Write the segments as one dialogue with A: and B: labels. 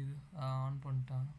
A: இது ஆன் பண்ணிட்டேன்.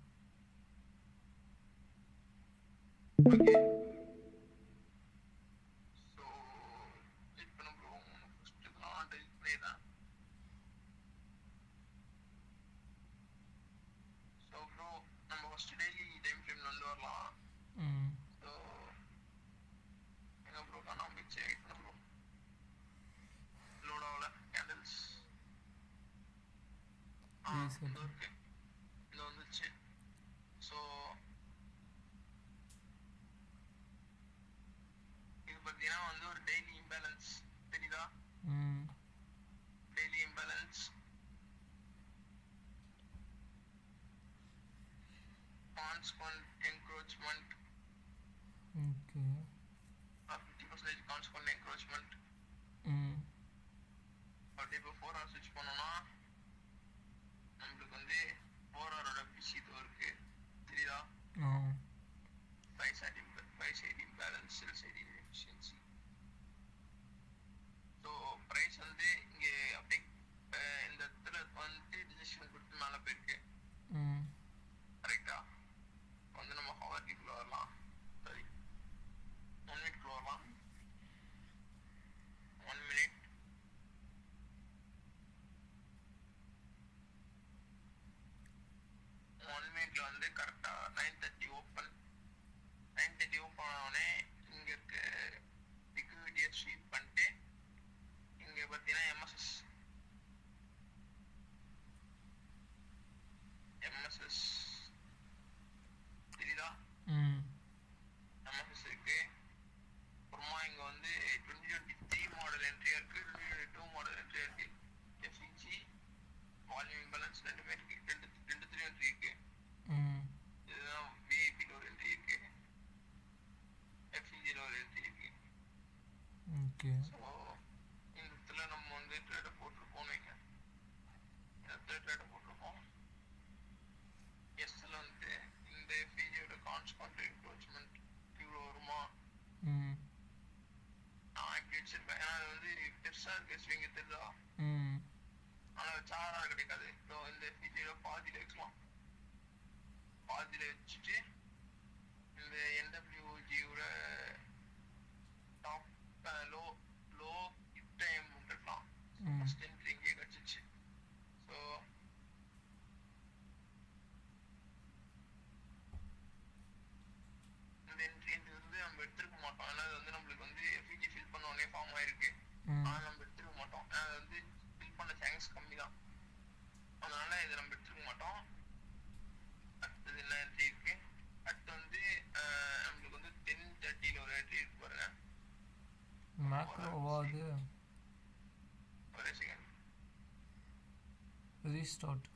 A: ரீஸ்டார்ட்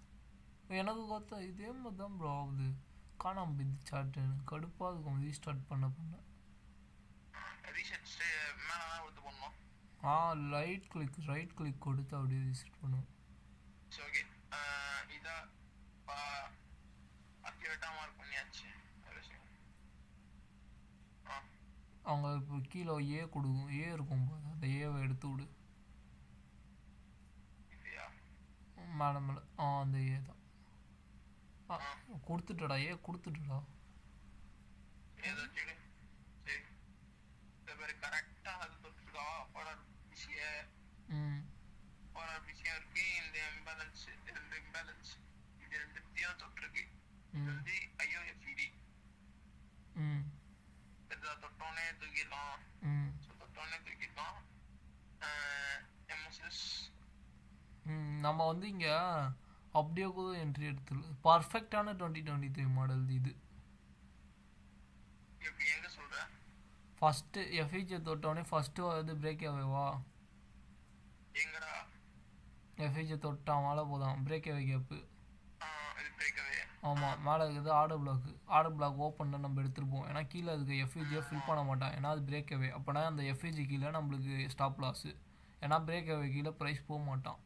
A: எனக்கு பார்த்தா இதே மாதிரி தான் ப்ரோ ஆகுது. காணாம போயிடுது சார்ட்டு. எனக்கு கடுப்பாக இருக்கும் ரீஸ்டார்ட் பண்ண. ரைட் கிளிக் கொடுத்து அப்படியே ரீசெட் பண்ணுவோம். அவங்க இப்போ கீழே கொடுக்கும் இருக்கும் போது அந்த ஏவை எடுத்து விடு மேடம் மேலே. அந்த தான் கொடுத்துட்டடா. கொடுத்துட்டடா. நம்ம வந்து இங்கே அப்படியே கூட என்ட்ரி எடுத்துடல. பர்ஃபெக்டான 2023 மாடல் இது. ஃபஸ்ட்டு எஃப்இஜி தொட்டோடனே ஃபஸ்ட்டு வந்து பிரேக் ஆவேவா? எஃப்இஜி தொட்டான் மேலே போதான் பிரேக் ஆவே கேப்பு. ஆமாம், மேலே இருக்குது ஆடோ பிளாக் ஓப்பன் நம்ம எடுத்துருப்போம். ஏன்னா கீழே அதுக்கு எஃப்இஜியை ஃபில் பண்ண மாட்டான். ஏன்னா அது பிரேக் ஆவே. அப்போனா அந்த எஃப்இஜி கீழே நம்மளுக்கு ஸ்டாப் லாஸு. ஏன்னா பிரேக் ஆவே கீழே ப்ரைஸ் போக மாட்டான்.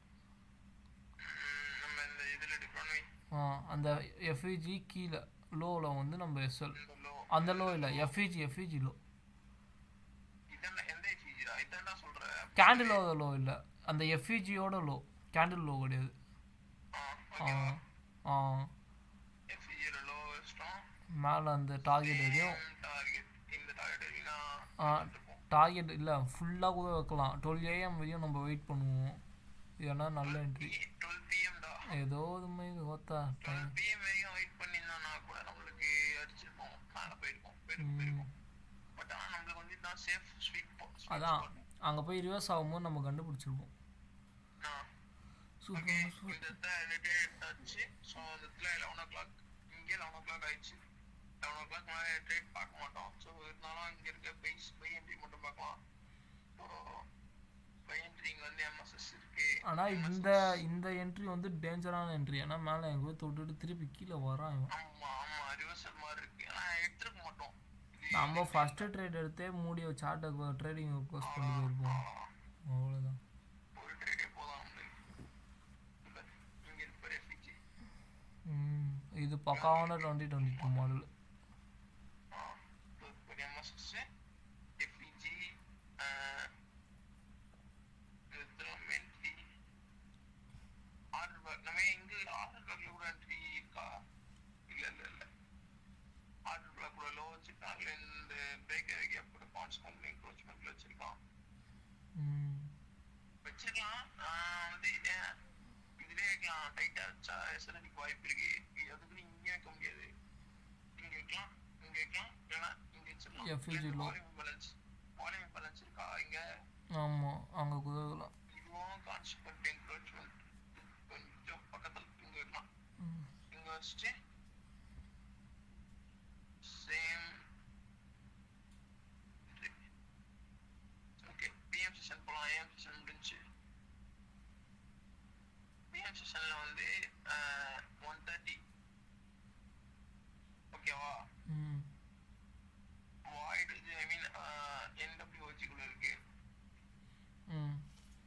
A: அந்த எஃப்இஜி கீழே லோவில் வந்து நம்ம எஸ்எல் அந்த லோ இல்லை எஃப்இஜி லோ. கேண்டிலோட லோ இல்லை, அந்த எஃப்இஜியோட லோ. கேண்டில் லோ கிடையாது. ஆ
B: எஃப்இஜியில் லோ வச்சிட்டோம்.
A: மேலே அந்த டார்கெட் வரையும்
B: டார்கெட் இந்த டார்கெட்
A: ஆ
B: வரைக்கும் இருப்போம்.
A: டார்கெட் இல்லை ஃபுல்லாக கூட வைக்கலாம். 12 AM வரையும் நம்ம வெயிட் பண்ணுவோம். ஏன்னா நல்ல என்ட்ரி
B: 12 பிஎம்டா
A: ஏதோ இதுமாதிரி ஓத்தா
B: 12
A: டைம்.
B: பிஎம் வரைக்கும் வெயிட் பண்ணியிருந்தோம்னா கூட நம்மளுக்கு அடிச்சிருப்போம், மேலே போயிருக்கோம். பட் ஆனால் நம்மளுக்கு வந்து இதுதான் சேஃப் ஸ்வீட்
A: அதான் அங்கே போய் ரிவர்ஸ் ஆகும்போது நம்ம கண்டுபிடிச்சிருப்போம்.
B: Okay,
A: super.
B: இந்த இடத்துல எடுத்தாச்சு. ஸோ அந்த இடத்துல 11 o'clock, இங்கே 11 o'clock ஆயிடுச்சு. 11 o'clock மேலே ட்ரேட் பார்க்க மாட்டோம். ஸோ இருந்தாலும் இங்கே இருக்க பை என்ட்ரி மட்டும் பார்க்கலாம். ஸோ பை என்ட்ரி இங்கே வந்து எம்எஸ்எஸ் இருக்கு.
A: ஆனால் இந்த என்ட்ரி வந்து டேஞ்சரான என்ட்ரி. ஏன்னா மேலே எங்கே போய் தொட்டுட்டு திருப்பி கீழே வரான்.
B: ஆமாம் ரிவர்சல் மாதிரி இருக்கு. ஆனால் எடுத்துருக்க மாட்டோம்.
A: நம்ம ஃபஸ்ட்டு ட்ரேட் எடுத்தே மூடிய சார்ட்டை ட்ரேடிங் க்ளோஸ் பண்ணி போயிருப்போம். அவ்வளோதான்.
B: ஒரு ட்ரேடே போதும் இங்கே இருப்பார் எஃப்இஜி.
A: இது பக்காவான 2022 model.
B: MSS FEG order bag. நம்ம எங்கே ஆர்டர் பேக்கில் கூட என்ட்ரி இருக்கா? இல்லை ஆர்டர் பிளாக் கூட லோ வச்சுருக்காங்க. இந்த பிரேக் கேப் பான்ஸ் கம்பெனி க்ளோஸ்மெண்ட்ல வச்சிருக்கான். வச்சிருக்கலாம். வந்து இதுலேயே வைக்கலாம். டைட்டாக வச்சா எஸ்எல்டிக்கு வாய்ப்பு இருக்கு. அதுக்கு இங்கே வைக்க முடியாது. இங்கே வைக்கலாம் இல்லைன்னா இங்கே வச்சிடலாம்.
A: எஃப்இஜி லோ
B: வால்யூம் பேலன்ஸ் இருக்கா இங்கே?
A: ஆமாம் அங்கே குதவலாம்.
B: இதுவும் கான்ஸ்டன்ட் என்க்ரோச்மெண்ட் கொஞ்சம் பக்கத்தில் இங்கே வைக்கலாம். இங்கே வச்சுட்டு சேம். ஓகே, பிஎம் செஷன் போகலாம். ஏஎம் செஷன் முடிஞ்சு. பிஎம் செஷனில் வந்து 1:30 ஓகேவா? வாய்டு இது ஐ மீன் என்டபிள்யூஓஜிக்குள்ள இருக்கு.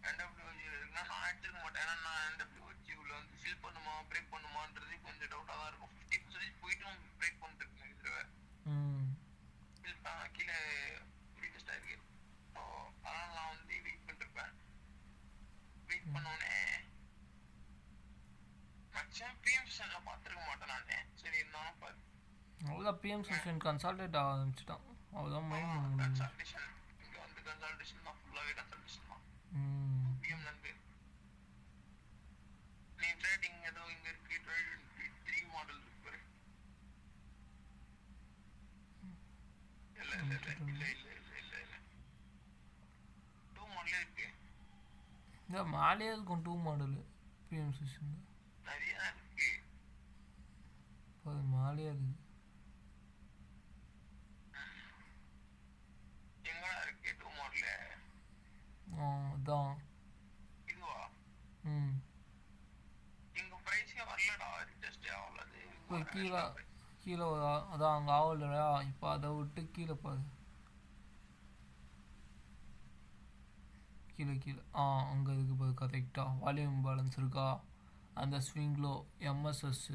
B: என்டபிள்யூஓஜியில் இருக்குன்னா நான் எடுத்துக்க மாட்டேன். ஏன்னா நான் என்டபிள்யூஓஜி உள்ள வந்து ஃபில் பண்ணுமா பிரேக் பண்ணுமான்றது கொஞ்சம் டவுட்டாக தான் இருக்கும். 50% போயிட்டும் பிரேக் பண்ணிட்டு இருக்கு. கீழே ரீடெஸ்ட் ஆயிருக்கு. ஸோ அதனால் நான் வந்து வெயிட் பண்ணிருப்பேன். வெயிட் பண்ணோடனே மேக்ஸிமம் பிஎம் செஷனில் பார்த்துருக்க மாட்டேன் நான். சரி இருந்தாலும் பாரு.
A: அவ்வளோதான் பிஎம் செஷன் கன்சால்டேட் ஆரம்பிச்சிட்டான். அவ்வளோதான் மெயின்
B: கன்சல்டேஷன். இங்கே வந்து கன்சல்டேஷன் தான், ஃபுல்லாகவே கன்சல்டேஷன் தான். பிஎம் நந்து நீ ட்ரேடிங் ஏதோ இங்கே இருக்கு. 2023 மாடல் இருக்கு பாரு. இல்லை 2 மாடலே இருக்கு.
A: இந்த மேலேயே இருக்கும் 2 மாடலு பிஎம் செஷன்
B: நிறைய இருக்கு.
A: அது மேலேயே இருக்கு.
B: எங்கடா இருக்கு 2 மாடலு?
A: அதான்
B: இதுவா? எங்க பிரைஸே வரலடா. ரீடெஸ்டே ஆகலது.
A: இப்போ கீழே அதான் அங்கே ஆகலையா? இப்போ அதை விட்டு கீழே பாரு. கீழே அங்கே இருக்கு பாரு. கரெக்டாக வால்யூம் பேலன்ஸ் இருக்கா? அந்த ஸ்விங்லோ எம்எஸ்எஸ்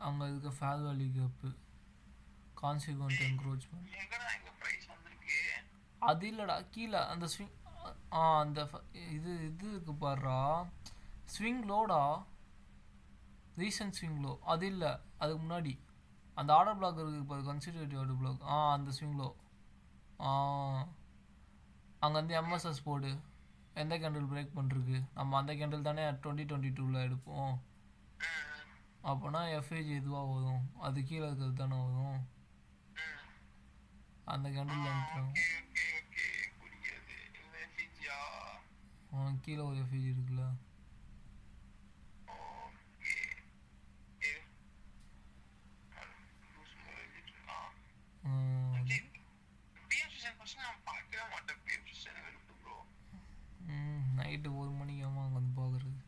A: அங்கே இருக்க fair value gap consequent encroachment. அது இல்லைடா கீழே அந்த ஸ்விங். அந்த இது இருக்கு பாருடா. ஸ்விங் லோடா, ரீசன்ட் ஸ்விங் லோ. அது இல்லை, அதுக்கு முன்னாடி அந்த ஆர்டர் பிளாக் இருக்குது பாரு. கன்சிடரேட்டிவ் ஆர்டர் பிளாக். அந்த ஸ்விங் லோ. அங்கே வந்து எம்எஸ்எஸ் போடு. எந்த கேண்டில் பிரேக் பண்ணிருக்கு? நம்ம அந்த கேண்டில் தானே 2022 எடுப்போம். அப்போனா எஃப்ஏஜி இதுவாக வரும். அது கீழே இருக்கிறது தானே வரும். அந்த கேண்டில் கீழே ஒரு எஃப்ஏஜி இருக்குல்ல. நைட்டு 1 மணிக்கு அம்மா அங்கே வந்து பார்க்குறது.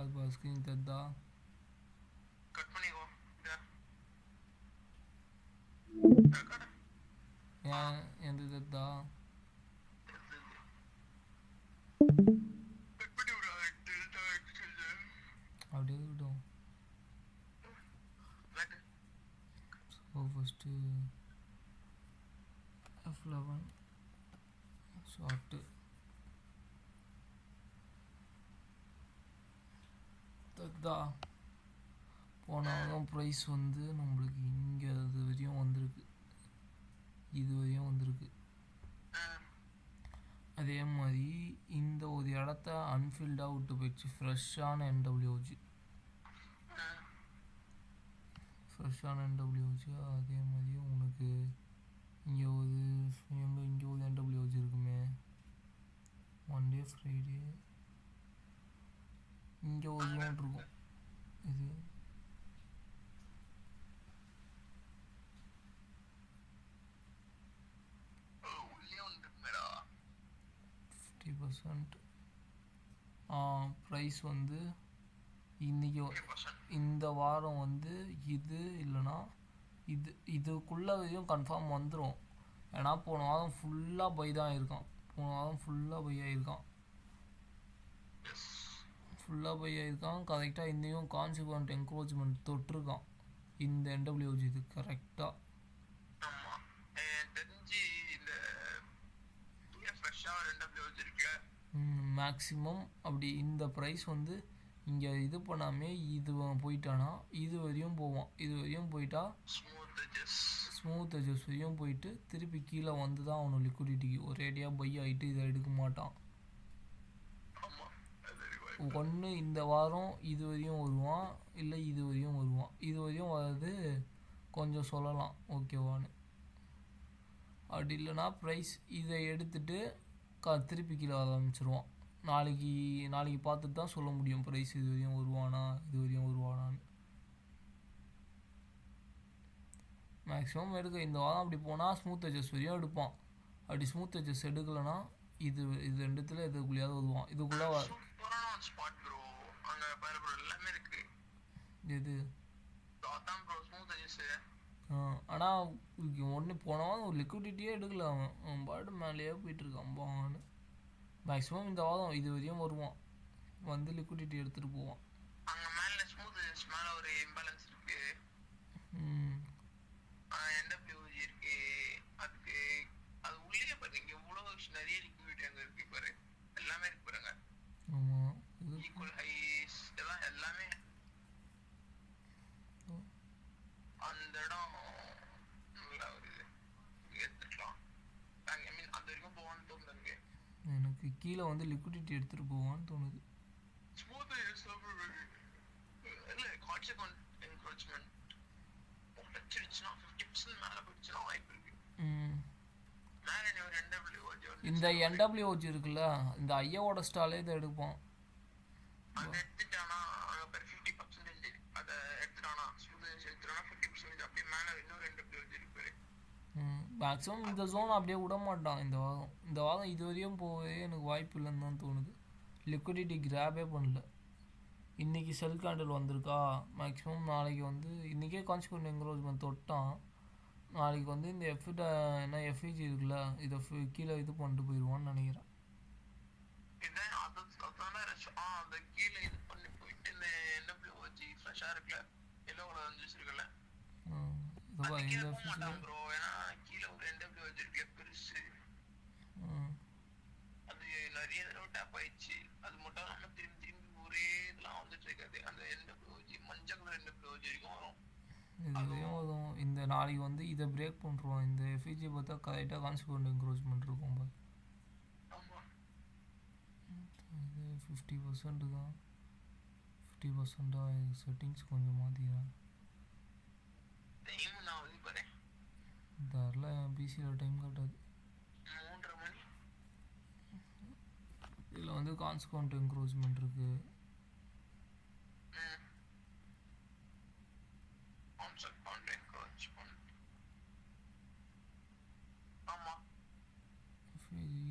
A: பாருப்பா ஸ்க்ரீன் தெரிதா?
B: கட் பண்ணிக்கோ.
A: ஏன் எந்த தெரிதா? அப்படியே இருக்கட்டும். ஸோ ஃபஸ்ட்டு F11 ஷார்ட்டு தெரிதா? போனாலும் ப்ரைஸ் வந்து நம்மளுக்கு இங்கே அது வரையும் வந்திருக்கு, இது வரையும் வந்திருக்கு. அதே மாதிரி இந்த ஒரு இடத்த அன்ஃபில்டாக விட்டு போயிடுச்சு, ஃப்ரெஷ்ஷான என்டபிள்யூஜி, ஃப்ரெஷ்ஷான என்டபிள்யூஜி. அதே மாதிரி உனக்கு இங்கே ஒரு இங்கே ஒரு என்டபிள்யூஜி இருக்குமே, மண்டே ஃப்ரைடே இங்கே ஒரு ஜோன் இருக்கும். இது ப்ரைஸ் வந்து இன்றைக்கி இந்த வாரம் வந்து இது இல்லைன்னா இதுக்குள்ளே வரையும் கன்ஃபார்ம் வந்துடும். ஏன்னா போன வாரம் ஃபுல்லாக பை தான் இருக்கான், ஃபுல்லாக பை ஆகியிருக்கான் கரெக்டாக. இன்றையும் கான்சிக்வெண்ட் என்க்ரோச்மெண்ட் தொட்டிருக்கான் இந்த என்டபிள்யூஜி இது கரெக்டாக. மேக்ஸிமம் அப்படி இந்த ப்ரைஸ் வந்து இங்கே இது பண்ணாமே இது போயிட்டானா இது வரையும் போவான், இது வரையும் போயிட்டா ஸ்மூத் அட்ஜஸ்ட் வரையும் போயிட்டு திருப்பி கீழே வந்து தான் அவனு லிக்விடிட்டிக்கு ஒரேடியாக பை ஆகிட்டு இதை எடுக்க மாட்டான். ஒன்று இந்த வாரம் இது வரையும் வருவான், இல்லை இது வரையும் வருவான். இது வரையும் வர்றது கொஞ்சம் சொல்லலாம் ஓகேவான்னு. அப்படி இல்லைன்னா ப்ரைஸ் இதை எடுத்துகிட்டு திருப்பி கீழே வர ஆரம்பிச்சிருவான். நாளைக்கு பார்த்துட்டு தான் சொல்ல முடியும் ப்ரைஸ் இது வரையும் வருவானான்னு. மேக்ஸிமம் எடுக்க இந்த வாரம் அப்படி போனால் ஸ்மூத் அட்ஜஸ்ட் வரையும் எடுப்பான். அப்படி ஸ்மூத் அட்ஜஸ்ட் எடுக்கலைன்னா இது ரெண்டுத்தில் எதுக்குள்ளேயாவது வருவான். இதுக்குள்ளே எது ஆனால் ஒன்று போனவான் ஒரு லிக்விடிட்டியே எடுக்கல, அவன் பாட்டு மேலேயே போயிட்டுருக்கான் பான்னு. மேக்ஸிமம் இந்த வாரம் இது வரையும் வருவான், வந்து லிக்விடிட்டி எடுத்துகிட்டு போவான். ஆமாம் எனக்கு கீழே வந்து லிக்விடிட்டி எடுத்துகிட்டு போவான்னு தோணுது. இந்த என்டபிள்யூஓஜி இருக்குல்ல, இந்த ஐயாவோட ஸ்டாலே இதை எடுப்பான். மேக்ஸிமம் இந்த ஜோன் அப்படியே விட மாட்டான். இந்த வாரம் இது வரையும் போகவே எனக்கு வாய்ப்பு இல்லைன்னு தான் தோணுது. லிக்விடிட்டி கிராபே பண்ணல. இன்றைக்கி செல் கேண்டில் வந்திருக்கா, மேக்ஸிமம் நாளைக்கு வந்து இன்றைக்கே கான்சிக்வெண்ட் என்க்ரோச்மெண்ட் தொட்டான். நாளைக்கு வந்து இந்த எஃப்இஜி இருக்குல்ல, இதை கீழே இது பண்ணிட்டு போயிடுவான்னு நினைக்கிறேன். இந்த நாளைக்கு வந்து இதை பிரேக் பண்ணுறோம். இந்த எஃப்இஜி பார்த்தா கரெக்டாக கான்சிக்வெண்ட் என்க்ரோச்மெண்ட் இருக்கும் பாரு. இது 50% தான், 50% செட்டிங்ஸ் கொஞ்சம் மாற்றிக்கிறேன். தரல என் பிசியில் டைம் காட்டாது. இதில் வந்து கான்சிக்வெண்ட் என்க்ரோச்மெண்ட் இருக்குது.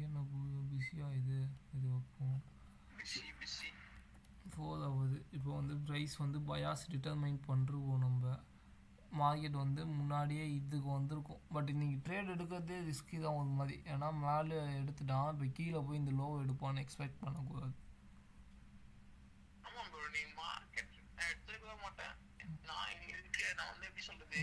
A: என்ன பிஸியாக இது வைப்போம். 4 ஆகுது. இப்போ வந்து ப்ரைஸ் வந்து பயாஸ் டிட்டர்மைன் பண்ணிருவோம் நம்ம. மார்க்கெட் வந்து முன்னாடியே இதுக்கு வந்திருக்கும். பட் இன்றைக்கி ட்ரேட் எடுக்கிறதே ரிஸ்கி தான் ஒரு மாதிரி. ஏன்னா மேலே எடுத்துட்டான், இப்போ கீழே போய் இந்த லோவை எடுப்பான்னு எக்ஸ்பெக்ட் பண்ணக்கூடாது.
B: ஆமா ப்ரோ, நீ மார்க்கெட் எடுத்துக்கவே மாட்டேன். நான் வந்து எப்படி சொல்றது,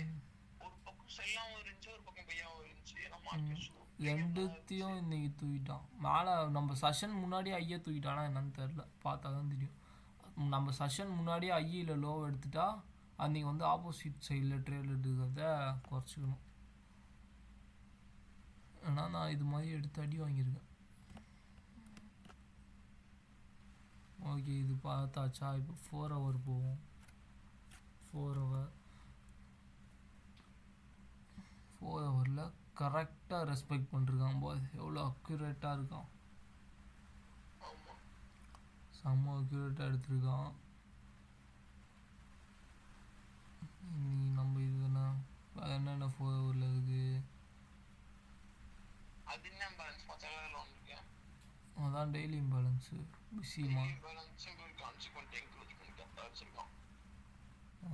B: ஒரு பக்கம் செல்லாவும் இருந்துச்சு, ஒரு பக்கம் பையாவும் இருந்துச்சு. ஏன்னா மார்க்கெட்
A: ரெண்டுத்தையும் இன்னைக்கு தூக்கிட்டான். மேலே நம்ம செஷன் முன்னாடியே ஐயா தூக்கிட்டானா என்னன்னு தெரில, பார்த்தா தான் தெரியும். நம்ம செஷன் முன்னாடியே ஐயில் லோவை எடுத்துட்டா அன்றைக்கி வந்து ஆப்போசிட் சைடில் ட்ரேட் எடுக்கிறத குறைச்சிக்கணும். ஏன்னா நான் இது மாதிரி எடுத்து அடி வாங்கியிருக்கேன். ஓகே, இது பார்த்தாச்சா? இப்போ 4 ஹவர் போவோம். 4 ஹவரில் கரெக்டாக ரெஸ்பெக்ட் பண்ணிருக்கான் போது, எவ்வளோ அக்யூரேட்டாக இருக்கான். செம்ம அக்யூரேட்டாக எடுத்திருக்கான். நம்ம இது என்னென்ன 4 ஹவரில் இருக்குது? அதான் டெய்லி இம்பேலன்ஸு பிஸிமா.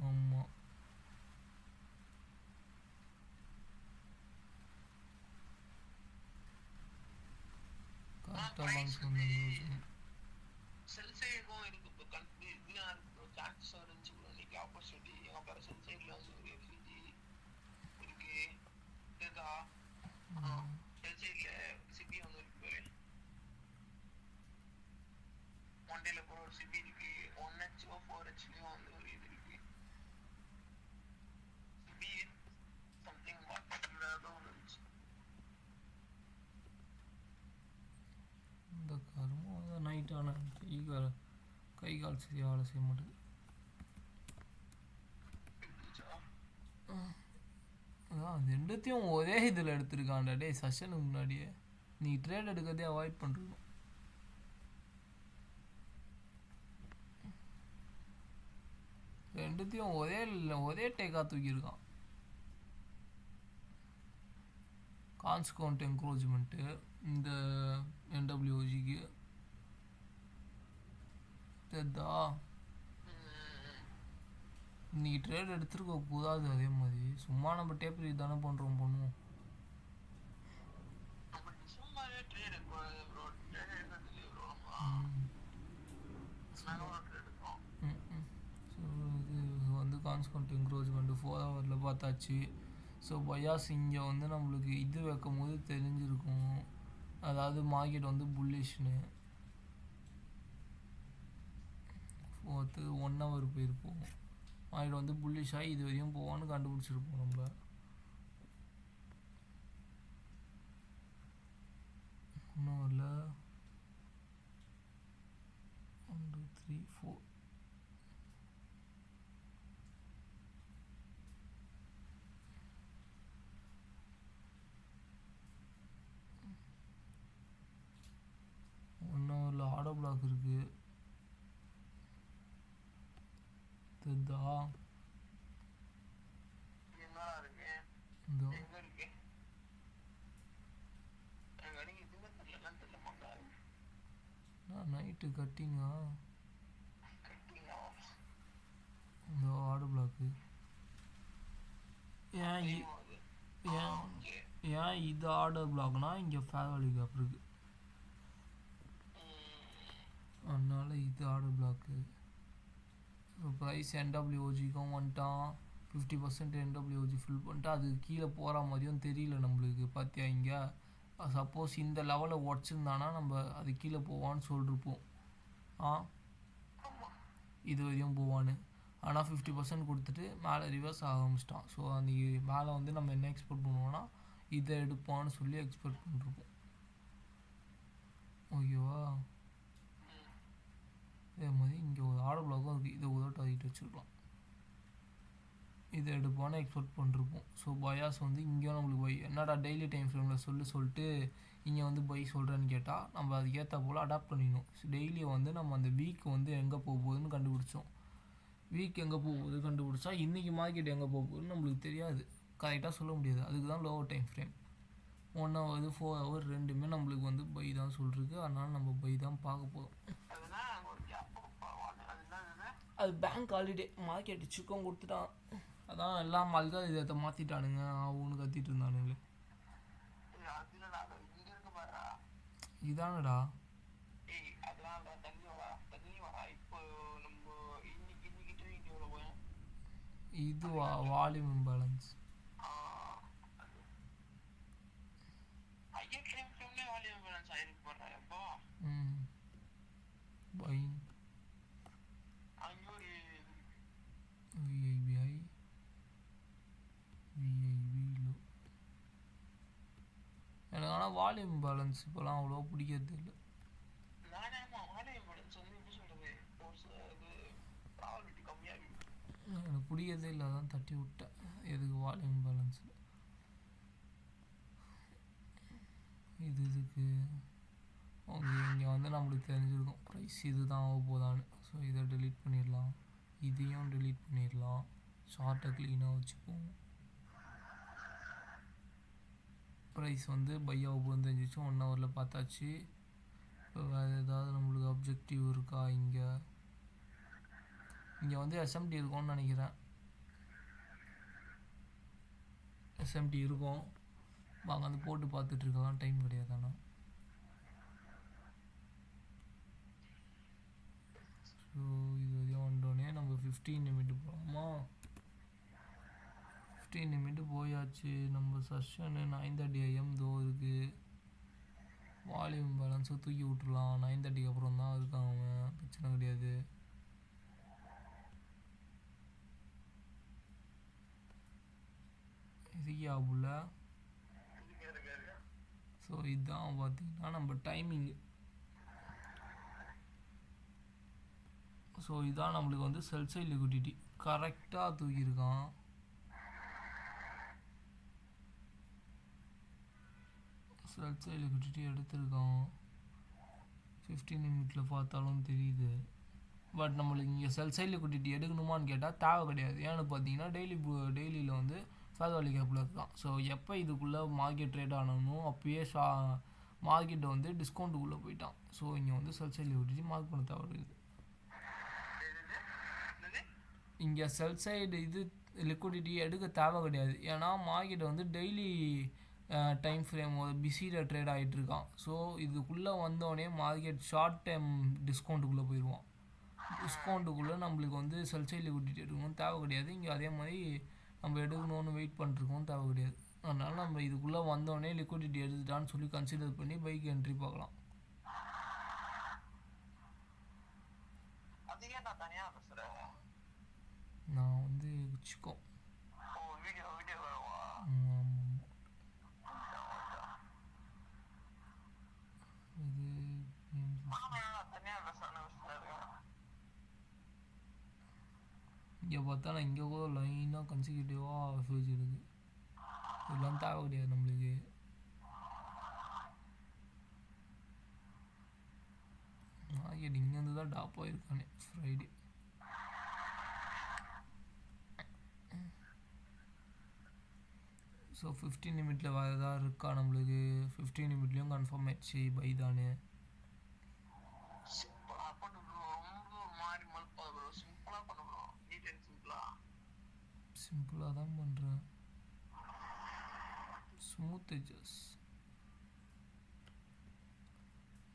A: ஆமாம், கரெக்டாக லான்ச் பண்ணி இந்த கருமம் தான் நைட் ஆனால் கை கால் சரியாக வேலை செய்ய மாட்டேது. அதான் ரெண்டுத்தையும் ஒரே இதில் எடுத்திருக்கான்டா டே. செஷனுக்கு முன்னாடியே நீ ட்ரேட் எடுக்கிறதே அவாய்ட் பண்ணுறோம். ரெண்டுத்தையும் ஒரே டேக்காக தூக்கியிருக்கான். கான்ஸ்கவுண்ட் என்க்ரோச்மெண்ட்டு இந்த என்டபிள்யூஜிக்கு தெரிதா? இன்னைக்கு ட்ரேட் எடுத்துருக்க கூடாது. அதே மாதிரி சும்மா நம்ம டேப் ரீட் தானே பண்ணுவோம். இது வந்து கான்ஸ்கவுண்ட் என்க்ரோச்மெண்ட்டு 4 ஹவரில் பார்த்தாச்சு. ஸோ பயாஸ் இங்கே வந்து நம்மளுக்கு இது வைக்கும் போது தெரிஞ்சிருக்கும், அதாவது மார்க்கெட் வந்து புல்லிஷ்னு. 4th 1 ஹவர் போயிருப்போம். மார்க்கெட் வந்து புல்லிஷாக இது வரையும் போவான்னு கண்டுபிடிச்சிருப்போம் நம்ம. ஒன்றும் இல்லை. 1 2 3 4 1 ஹவரில் ஆர்டர் பிளாக் இருக்குது தெரிதா? இதோ நைட்டு கட்டிங்கா இந்த ஆர்டர் பிளாக்கு. ஏன் இது ஆர்டர் பிளாக்னா இங்கே ஃபேர் வேல்யூ கேப் இருக்குது, அதனால இது ஆர்டர் பிளாக்கு. ப்ரைஸ் என்டபிள்யூஓஜிக்கும் வந்துட்டான். 50% என்டபிள்யூஓஜி ஃபில் பண்ணிட்டு அது கீழே போகிற மாதிரியும் தெரியல நம்மளுக்கு. பார்த்தியா இங்கே சப்போஸ் இந்த லெவலில் உடச்சிருந்தானா நம்ம அது கீழே போவான்னு சொல்லிருப்போம். இது வரையும் போவான்னு. ஆனால் 50% கொடுத்துட்டு மேலே ரிவர்ஸ் ஆக ஆரம்பிச்சிட்டான். ஸோ அன்றைக்கி மேலே வந்து நம்ம என்ன எக்ஸ்பெக்ட் பண்ணுவோன்னா இதை எடுப்பான்னு சொல்லி எக்ஸ்பெக்ட் பண்ணிருப்போம். ஓகேவா? அதே மாதிரி இங்கே ஒரு ஆர்டர் பிளாக்கும் இருக்குது. இதை உதட்ட ஆகிட்டு வச்சுருக்கலாம். இதை எடுப்பான்னு எக்ஸ்பெக்ட் பண்ணிருப்போம். ஸோ பயாஸ் வந்து இங்கேயும் நம்மளுக்கு பை என்னடா டெய்லி டைம் ஃப்ரேமில் சொல்லிட்டு இங்கே வந்து பை சொல்கிறேன்னு கேட்டால் நம்ம அதுக்கேற்ற போல் அடாப்ட் பண்ணிடணும். டெய்லி வந்து நம்ம அந்த வீக் வந்து எங்கே போக போகுதுன்னு கண்டுபிடிச்சோம். வீக் எங்கே போகுது கண்டுபிடிச்சா இன்றைக்கி மார்க்கெட் எங்கே போக போகுதுன்னு நம்மளுக்கு தெரியாது, கரெக்டாக சொல்ல முடியாது. அதுக்கு தான் lower time frame. 1 hour 4 hour ரெண்டுமே நம்மளுக்கு வந்து பை தான் சொல்லிருக்கு. அதனால் நம்ம பை தான் பார்க்க போகிறோம். அது பேங்க் ஹாலிடே மார்க்கெட் சிக்கம் கொடுத்துட்டான். அதான் எல்லாம் மல்கால் இதை மாற்றிட்டானுங்க அவனு கத்திட்டு இருந்தானுங்களே. இதானடா இதுவா volume imbalance. Buying VIPI VIP low. எனக்கு ஆனால் வால்யூம் பேலன்ஸ் இப்போலாம் அவ்வளோ பிடிக்கிறது இல்லை. எனக்கு பிடிக்கிறதே இல்லை, அதான் தட்டி விட்டேன். எதுக்கு வால்யூம் பேலன்ஸில் இதுக்கு ஓகே. இங்கே வந்து நம்மளுக்கு தெரிஞ்சிருக்கும் ப்ரைஸ் இது தான் ஆக போதான்னு. ஸோ இதை டெலீட் பண்ணிடலாம், இதையும் டெலீட் பண்ணிடலாம், ஷார்ட்டை க்ளீனாக வச்சுப்போம். ப்ரைஸ் வந்து பை ஆக போகுதுன்னு தெரிஞ்சிச்சு, 1 ஹவரில் பார்த்தாச்சு. இப்போ வேறு ஏதாவது நம்மளுக்கு அப்ஜெக்டிவ் இருக்கா? இங்கே வந்து எஸ்எம்டி இருக்கும்னு நினைக்கிறேன். எஸ்எம்டி இருக்கும், வாங்க வந்து போட்டு பார்த்துட்ருக்கலாம். டைம் கிடையாது. ஆனால் ஸோ இது வரையும் வந்தோடனே நம்ம 15 நிமிட்டு போகலாமா? 15 நிமிட்டு போயாச்சு. நம்ம செஷனு 9:30 AM தோ இருக்குது. வால்யூம் பேலன்ஸை தூக்கி விட்டுருலாம். 9:30 அப்புறம் தான் இருக்காங்க, பிரச்சனை கிடையாது. இதுக்கே ஆகுல. ஸோ இதுதான் பார்த்தீங்கன்னா நம்ம டைமிங்கு. ஸோ இதான் நம்மளுக்கு வந்து செல் சைட் லிக்விடிட்டி கரெக்டாக தூக்கியிருக்கான். செல் சைட் லிக்விடிட்டி எடுத்திருக்கான். 15 நிமிட்டில் பார்த்தாலும் தெரியுது. பட் நம்மளுக்கு இங்கே செல் சைட் லிக்விடிட்டி எடுக்கணுமான்னு கேட்டால் தேவை கிடையாது. ஏன்னு பார்த்தீங்கன்னா டெய்லியில் வந்து ஃபேர் வேல்யூ கேப்பில் இருக்கான். ஸோ எப்போ இதுக்குள்ளே மார்க்கெட் ட்ரேட் ஆனணும் அப்பயே மார்க்கெட்டை வந்து டிஸ்கவுண்ட்டுக்குள்ளே போயிட்டான். ஸோ இங்கே வந்து செல் சைட் லிக்விடிட்டி மார்க் பண்ண தேவைப்படுது. இங்கே செல் சைடு இது லிக்விடிட்டி எடுக்க தேவை கிடையாது. ஏன்னா மார்க்கெட்டை வந்து டெய்லி டைம் ஃப்ரேம் பிஸியில் ட்ரேட் ஆகிட்டுருக்கான். ஸோ இதுக்குள்ளே வந்தோடனே மார்க்கெட் ஷார்ட் டைம் டிஸ்கவுண்ட்டுக்குள்ளே போயிடுவான். டிஸ்கவுண்ட்டுக்குள்ளே நம்மளுக்கு வந்து செல் சைட் லிக்விடிட்டி எடுக்கணும்னு தேவை கிடையாது. இங்கே அதே மாதிரி நம்ம எடுக்கணும்னு வெயிட் பண்ணிருக்கோம் தேவை கிடையாது. அதனால் நம்ம இதுக்குள்ளே வந்தோடனே லிக்விடிட்டி எடுத்துட்டான்னு சொல்லி கன்சிடர் பண்ணி பைக் என்ட்ரி பார்க்கலாம். நான் வந்து வச்சுக்கோ இங்கே பார்த்தா நான் இங்கே கூட லைனாக கன்சிக்யூட்டிவாக ஃபியூஸ் இருக்குது. இதெல்லாம் தேவை கிடையாது நம்மளுக்கு. மார்க்கெட் இங்கேருந்து தான் டாப் ஆகிருக்கானே ஃப்ரைடே. ஸோ 15 நிமிட்டில் வேறு எதாவது இருக்கா நம்மளுக்கு? 15 நிமிட்லேயும் கன்ஃபார்ம் ஆயிடுச்சு பை தானே. சிம்பிளாக தான் பண்ணுறேன். Smooth edges.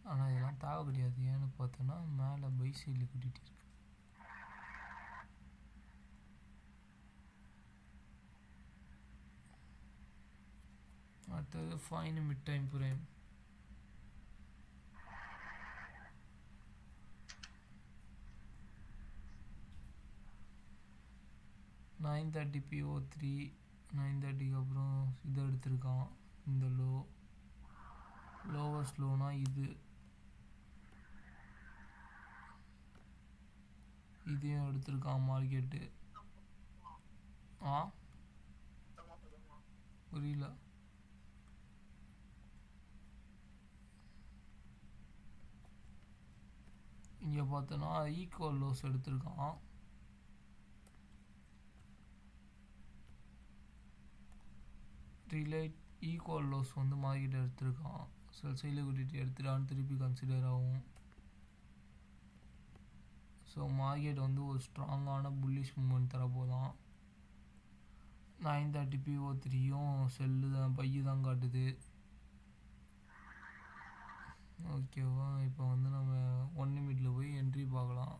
A: ஆனால் இதெல்லாம் தேவை கிடையாது. ஏன்னு பார்த்தோன்னா மேலே பை சைட் லிக்விடிட்டி இருக்குது. அடுத்தது 5 நிமிட் டைம் ஃப்ரேம். PO3 9:30க்கு அப்புறம் இதை எடுத்திருக்கான். இந்த லோவஸ்ட் லோனா இதையும் எடுத்திருக்கான் மார்க்கெட்டு. புரியல. இங்கே பார்த்தோன்னா ஈக்குவல் லோஸ் எடுத்திருக்கான். ரிலேட் ஈக்குவல் லோஸ் வந்து மார்க்கெட் எடுத்திருக்கான். செல் சைட் லிக்விடிட்டி எடுத்துட்டான்னு திருப்பி கன்சிடர் ஆகும். ஸோ மார்க்கெட் வந்து ஒரு ஸ்ட்ராங்கான புல்லிஷ் மூமெண்ட் தரப்போதான். 930 PO3யும் செல்லு தான், பையு தான் காட்டுது. ஓகேவா, இப்போ வந்து நம்ம 1 நிமிட்டில் போய் என்ட்ரி பார்க்கலாம்.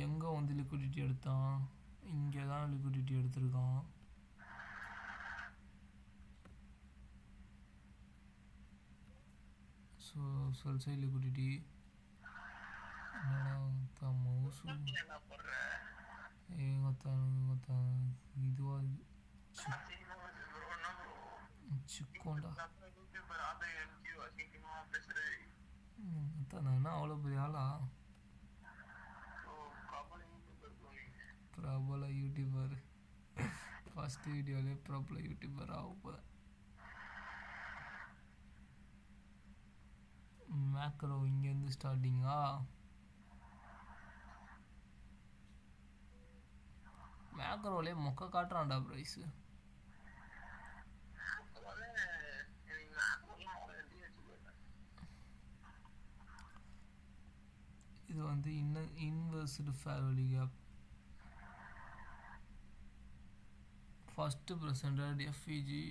A: எங்கே வந்து லிக்விடிட்டி எடுத்தான்? இங்கே தான் லிக்விடிட்டி எடுத்திருக்கான். ஸோ செல் சைட் லிக்விடிட்டி மவுசு இதுவா சிக்கோண்டா நான் என்ன அவ்வளோ பெரிய ஆளா? பிரபல யூடியூபர், ஃபர்ஸ்ட் வீடியோலே பிரபல யூடியூபர் ஆகும். மேக்ரோ இங்கேருந்து ஸ்டார்டிங்கா? மேக்ரோலே மொக்க காட்டுறான்டா ப்ரைஸு. இது வந்து inversed fair value gap. First presented FVG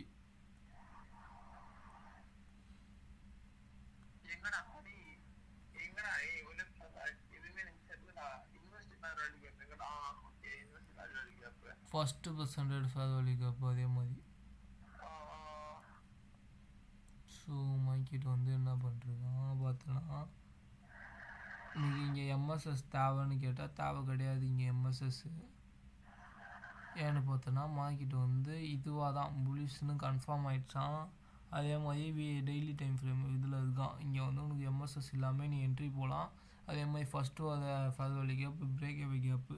A: first percentage fair value gap அதே மாதிரி. ஸோ மார்க்கெட் வந்து என்ன பண்ணுறதுன்னா பார்த்தோன்னா, நீங்கள் இங்கே எம்எஸ்எஸ் தேவைன்னு கேட்டால் தேவை கிடையாது. இங்கே எம்எஸ்எஸ் ஏன்னு பார்த்தோன்னா மார்க்கெட் வந்து இதுவாக தான் புலிஷ்னு கன்ஃபார்ம் ஆகிடுச்சான். அதே மாதிரி டெய்லி டைம் ஃப்ரேம் இதில் இருக்கான். இங்கே வந்து உனக்கு எம்எஸ்எஸ் இல்லாமல் நீ என்ட்ரி போகலாம். அதே மாதிரி ஃபஸ்ட்டு அதை fair value gap, break away gap,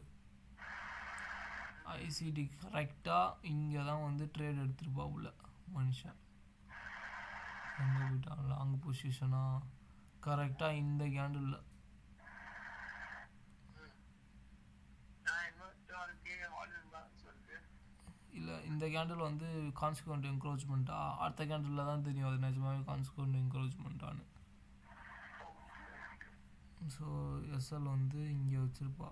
A: ICT கரெக்டாக இங்கே தான் வந்து ட்ரேட் எடுத்துருப்பா உள்ள மனுஷன். எங்கே போயிட்டான்? லாங் பொசிஷனாக கரெக்டாக இந்த கேண்டில் இல்லை, இந்த கேண்டில் வந்து கான்சிக்வெண்ட் என்க்ரோச்மெண்ட்டா? அடுத்த கேண்டில் தான் தெரியும் அது நிஜமாவே கான்சிக்வெண்ட் என்க்ரோச்மெண்ட்டானு. ஸோ எஸ்எல் வந்து இங்கே வச்சுருப்பா.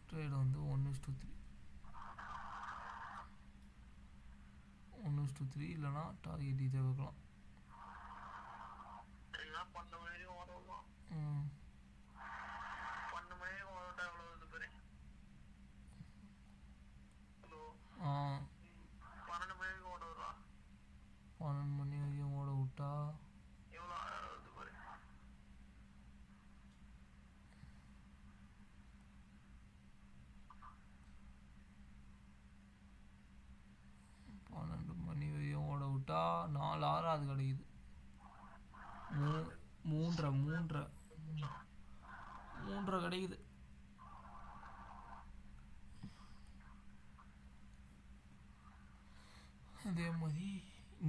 A: ட்ரேட் வந்து 1:3 1:3 இல்லைனா டார்கெட் இதை வைக்கலாம். ஆ 12 மணி வரையும் ஓட விட்டா ஓட விட்டா 4 hour அது கிடைக்குது. 3:30 கிடைக்குது. அதே மாதிரி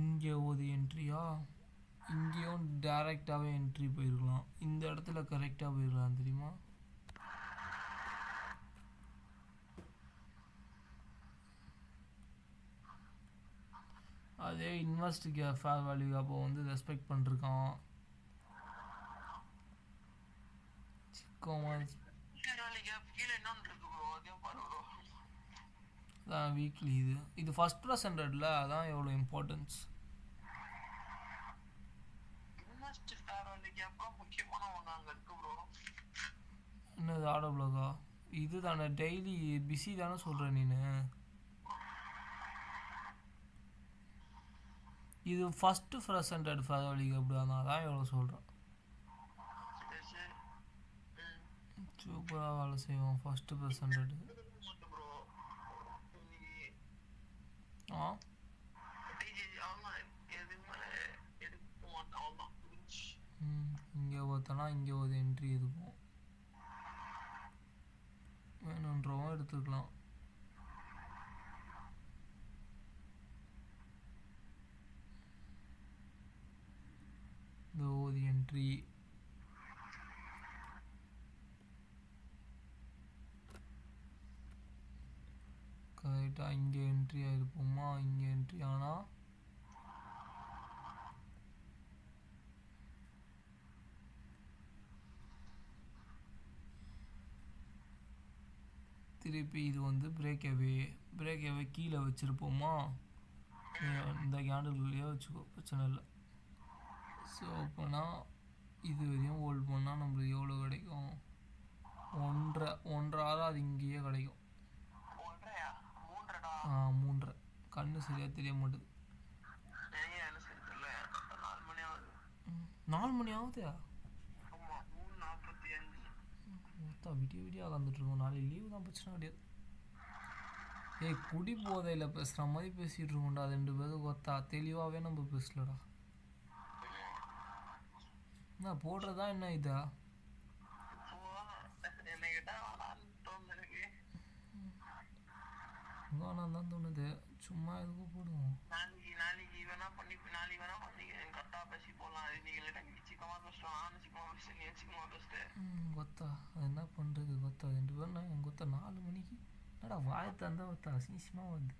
A: இங்கே ஒரு என்ட்ரியா, இங்கேயும் டைரெக்டாகவே என்ட்ரி போயிருக்கலாம். இந்த இடத்துல கரெக்டாக போயிருக்கலாம் தெரியுமா? அதே இன்வெஸ்ட் ஃபேர் வேல்யூ அப்போ வந்து ரெஸ்பெக்ட் பண்ணிருக்கான். சிக்கோமா அதான் வீக்லி இது ஃபர்ஸ்ட் ப்ரெசென்டட்ல அதான் எவ்வளோ இம்பார்ட்டன்ஸ். என்னது ஆர்டர் பிளாகா? இது தானே டெய்லி பிஸி தானே சொல்கிறேன் நீனு. இது ஃபஸ்ட்டு ப்ரெசென்டட் ஃபேர் வேல்யூ அப்படி தான் எவ்வளோ சொல்கிறேன். சூப்பராக வேலை செய்வோம் ஃபஸ்ட்டு ப்ரெசென்டட். ஆ இங்கே பார்த்தோன்னா இங்கே ஒரு என்ட்ரி இருக்கும், வேணுன்றவங்க எடுத்துக்கலாம். இந்த ஒரு என்ட்ரி ரைட்டாக இங்கே என்ட்ரி ஆகிருப்போமா? இங்கே என்ட்ரி ஆனால் திருப்பி இது வந்து பிரேக் அவே கீழே வச்சுருப்போமா? இந்த கேண்டில்லையே வச்சுக்கோ, பிரச்சனை இல்லை. ஸோ அப்போனா இது வரையும் ஹோல்ட் பண்ணால் நம்மளுக்கு எவ்வளோ கிடைக்கும்? 1.5 அது இங்கேயே கிடைக்கும். 3.5 கண்ணு சரியாக தெரிய மாட்டுது. 4 மணி ஆகுது. மொத்தம் விடிய உட்காந்துட்ருக்கோம். நாளைக்கு லீவு தான், பிரச்சனை கிடையாது. ஏய், குடி போதையில் பேசுகிற மாதிரி பேசிகிட்டு இருக்கோம்டா 2 பேருக்கு கொத்தா. தெளிவாகவே நம்ம பேசலடா. என்ன போடுறதா என்ன இதா? வேணாம் தான் தோணுது. சும்மா எதுக்கு போடுவோம்? கொத்தா அது என்ன பண்ணுறது? கொத்தா 2 பேரும் என் கொத்தா 4 மணிக்கு என்னடா வாயத்தை இருந்தால் கொத்தா அசிங்கமாக வருது.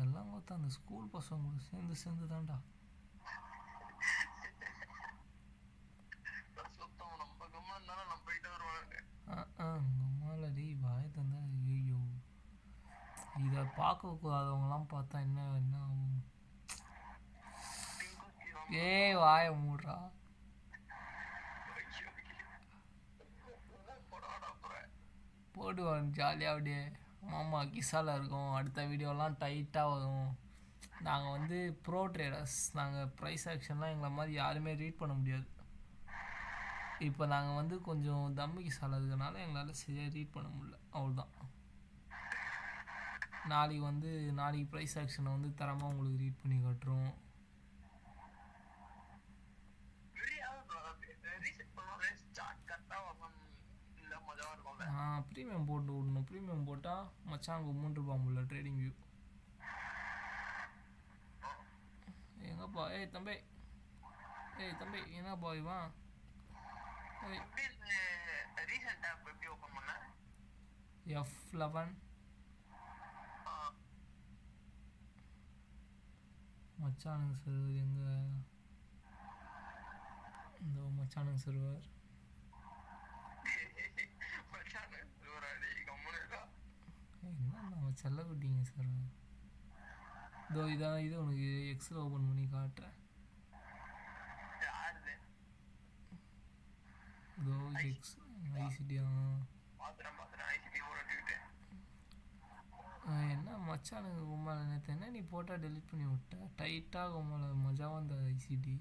A: எல்லாம் கொத்தா அந்த ஸ்கூல் பசங்க கூட சேர்ந்து தான்டா. நம்மளாடி வாயை தந்தா ஐயோ, இதை பார்க்கக்கூடாதவங்களாம் பார்த்தா என்ன ஆகும்? ஏய், வாயை மூடுறா. போடுவான் ஜாலியாக அப்படியே. மாமா கிசால இருக்கும். அடுத்த வீடியோலாம் டைட்டாக வரும். நாங்கள் வந்து ப்ரோ ட்ரேடர்ஸ். நாங்கள் ப்ரைஸ் ஆக்ஷன்லாம் எங்களை மாதிரி யாருமே ரீட் பண்ண முடியாது. இப்போ நாங்கள் வந்து கொஞ்சம் தம்மு கிசால இருக்கிறனால எங்களால் சரியாக ரீட் பண்ண முடியல, அவ்வளோதான். நாளைக்கு ப்ரைஸ் ஆக்ஷனை வந்து தரமாக உங்களுக்கு ரீட் பண்ணி காட்டுறோம். ப்ரீமியம் போட்டு விடணும். ப்ரீமியம் போட்டால் மச்சான் அங்கே 3 ரூபா முடியல ட்ரேடிங் வியூ. எங்கப்பா? ஏய் தம்பி என்னப்பா இவன்? F11 மச்சானுங்க சர்வர் எங்கே? இந்த மச்சானுங்க சர்வர் என்ன நம்ம செல்லக்குட்டிங்க சர்வர். இது உனக்கு எக்ஸில் ஓப்பன் பண்ணி காட்டுறேன். எக்ஸ் ஐசிடியா? என்ன மச்சானுங்க கும்பல நேற்று என்ன நீ போட்டால் டெலிட் பண்ணி விட்ட? டைட்டாக கும்பல மஜாவாக அந்த ICT.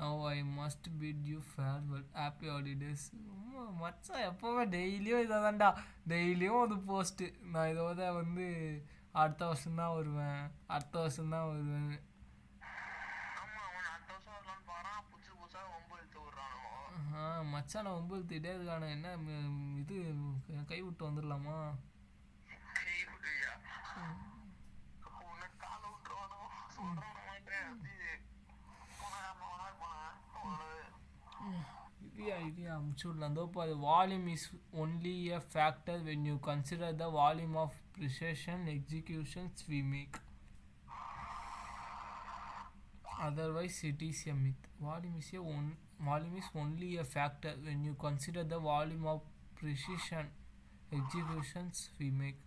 A: Now I must bid you farewell. Happy holidays. மச்சான் எப்போவே டெய்லியும் இதை தான்டா. டெய்லியும் அது போஸ்ட்டு. நான் இதோட வந்து அடுத்த வருஷம்தான் வருவேன். மச்சான் நான் 9 திட்டே இருக்கானு. என்ன இது கை விட்டு வந்துடலாமா? The volume is only a factor when you consider the volume of precision executions we make. Otherwise, it is a myth. Volume is only a factor when you consider the volume of precision executions we make.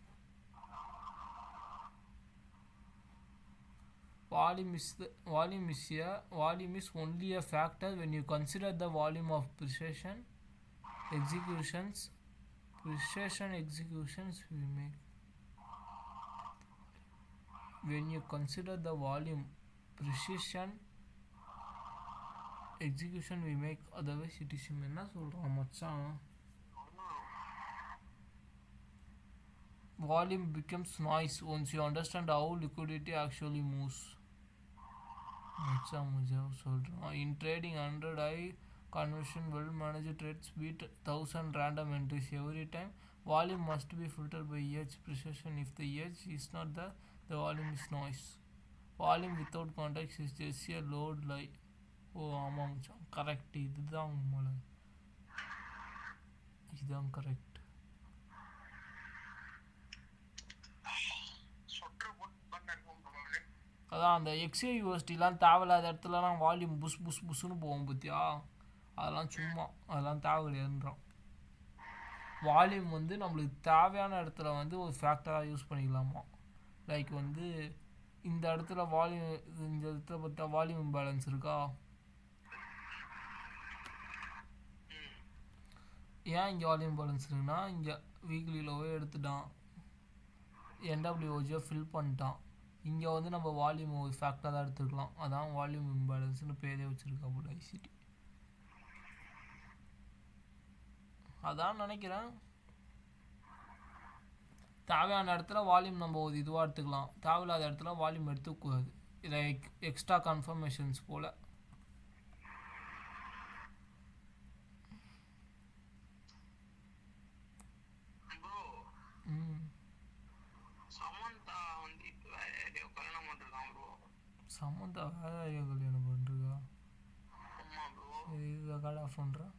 A: Volume is only a factor when you consider the volume of precision executions we make. When you consider the volume precision execution we make, otherwise it is என்ன சொல்றான் மச்சான்? Volume becomes noise once you understand how liquidity actually moves. In trading 100 high conversion well managed trades beat 1000 random entries every time. Volume must be filtered by edge precision. If the edge is not there, the volume is noise. Volume without contact is just a load lie. Oh ஆமாம் மச்சான், correct. இதுதான் உங்களை, இதுதான் correct. அதான் அந்த XA யூனிவர்சிட்டிலாம் தேவையில்லாத இடத்துலலாம் volume push push புஷ்னு போவோம் பார்த்தியா, அதெல்லாம் சும்மா, அதெல்லாம் தேவை கிடையாதுன்றான். வால்யூம் வந்து நம்மளுக்கு தேவையான இடத்துல வந்து ஒரு ஃபேக்டராக யூஸ் பண்ணிக்கலாமா. லைக் வந்து இந்த இடத்துல வால்யூம், இந்த இடத்துல பார்த்தா வால்யூம் இம்பேலன்ஸ் இருக்கா, ஏன் இங்கே வால்யூம் பேலன்ஸ் இருக்குன்னா இங்கே வீக்லி லோவே எடுத்துட்டான், என்டபிள்யூஓஜியை ஃபில் பண்ணிட்டான். இங்கே வந்து நம்ம வால்யூம் ஒரு ஃபேக்டாக தான் எடுத்துக்கலாம். அதான் வால்யூம் இம்பேலன்ஸ்னு பேரே வச்சுருக்கா போல ஐசிடி. அதான் நினைக்கிறேன். தேவையான இடத்துல வால்யூம் நம்ம ஒரு இதுவாக எடுத்துக்கலாம், தேவையில்லாத இடத்துல வால்யூம் எடுத்துக்கூடாது. இதை எக்ஸ்ட்ரா கன்ஃபர்மேஷன்ஸ் போல். சமந்தா வேற கல்யாணம் பண்ணுறா, இது கார்ட் ஆஃப் பண்ணுறேன்.